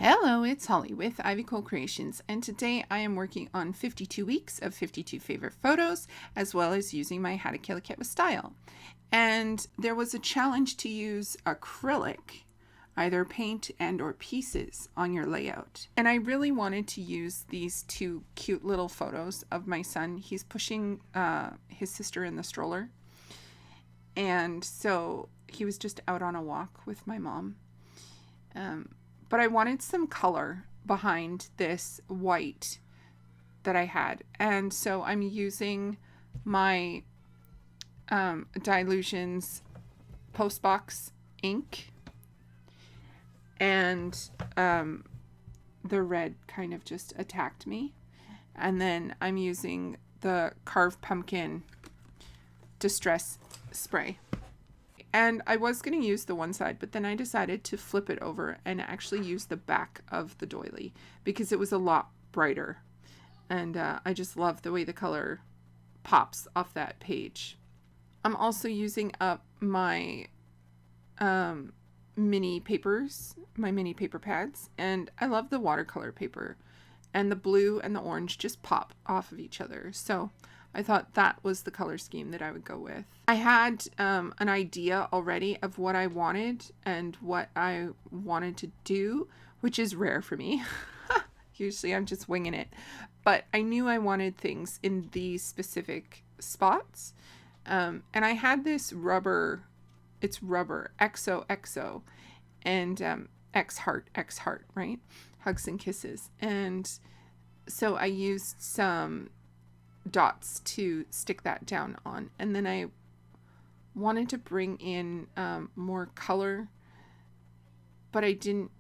Hello, it's Holly with Ivy Cole Creations, and today I am working on 52 weeks of 52 favorite photos, as well as using my How to Kill a Cat with Style. And there was a challenge to use acrylic, either paint and or pieces, on your layout. And I really wanted to use these two cute little photos of my son. He's pushing his sister in the stroller. And so he was just out on a walk with my mom. But I wanted some color behind this white that I had. And so I'm using my Dilutions Postbox ink. And the red kind of just attacked me. And then I'm using the Carved Pumpkin Distress Spray. And I was going to use the one side, but then I decided to flip it over and actually use the back of the doily because it was a lot brighter. And I just love the way the color pops off that page. I'm also using up my mini papers, my mini paper pads. And I love the watercolor paper. And the blue and the orange just pop off of each other. So I thought that was the color scheme that I would go with. I had an idea already of what I wanted and what I wanted to do, which is rare for me. Usually I'm just winging it. But I knew I wanted things in these specific spots. And I had this rubber, it's rubber, XOXO, and X heart, right? Hugs and kisses. And so I used some dots to stick that down on, and then I wanted to bring in more color, but I didn't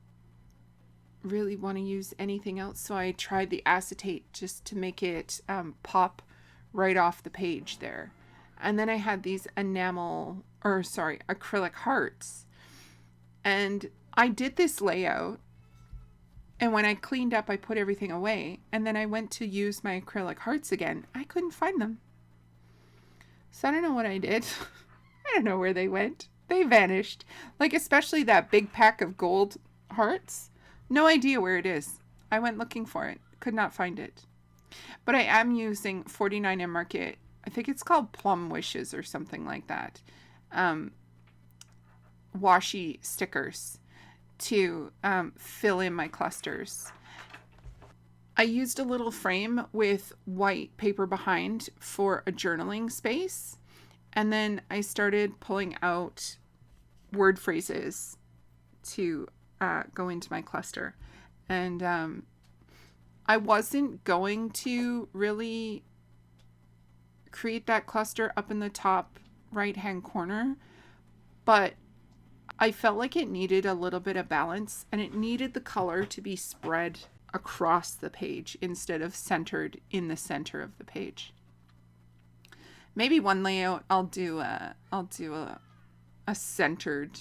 really want to use anything else, so I tried the acetate just to make it pop right off the page there. And then I had these acrylic hearts, and I did this layout. And when I cleaned up, I put everything away. And then I went to use my acrylic hearts again. I couldn't find them. So I don't know what I did. I don't know where they went. They vanished. Like, especially that big pack of gold hearts. No idea where it is. I went looking for it. Could not find it. But I am using 49 Market. I think it's called Plum Wishes or something like that. Washi stickers to fill in my clusters. I used a little frame with white paper behind for a journaling space, and then I started pulling out word phrases to go into my cluster. And I wasn't going to really create that cluster up in the top right hand corner, but I felt like it needed a little bit of balance, and it needed the color to be spread across the page instead of centered in the center of the page. Maybe one layout I'll do a centered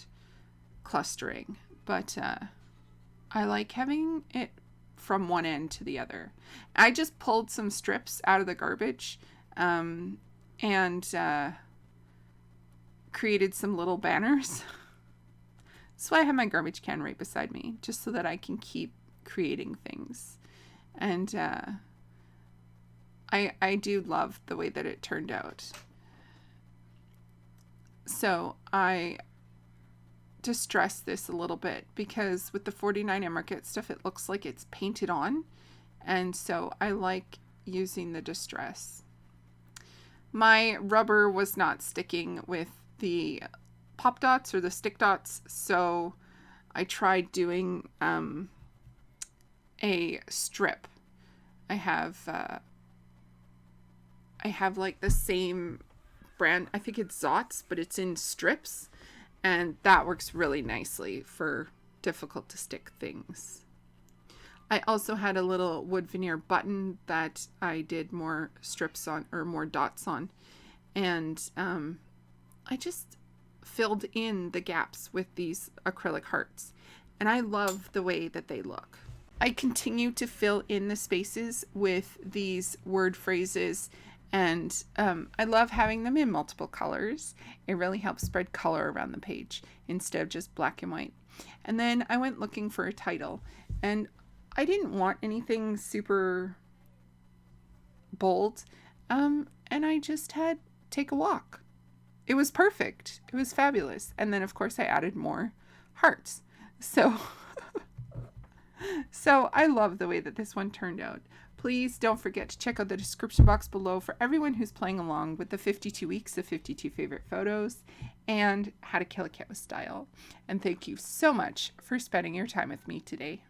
clustering, but I like having it from one end to the other. I just pulled some strips out of the garbage and created some little banners. That's why I have my garbage can right beside me, just so that I can keep creating things. And I do love the way that it turned out. So I distressed this a little bit because with the 49 Market stuff, it looks like it's painted on. And so I like using the distress. My rubber was not sticking with the pop dots or the stick dots, so I tried doing a strip. I have like the same brand, I think it's Zots, but it's in strips, and that works really nicely for difficult to stick things. I also had a little wood veneer button that I did more strips on, or more dots on, and I just filled in the gaps with these acrylic hearts, and I love the way that they look. I continue to fill in the spaces with these word phrases And I love having them in multiple colors. It really helps spread color around the page instead of just black and white. And then I went looking for a title, and I didn't want anything super bold. And I just had Take a Walk. It was perfect. It was fabulous. And then, of course, I added more hearts. So I love the way that this one turned out. Please don't forget to check out the description box below for everyone who's playing along with the 52 weeks of 52 favorite photos and how to kill a cat with style. And thank you so much for spending your time with me today.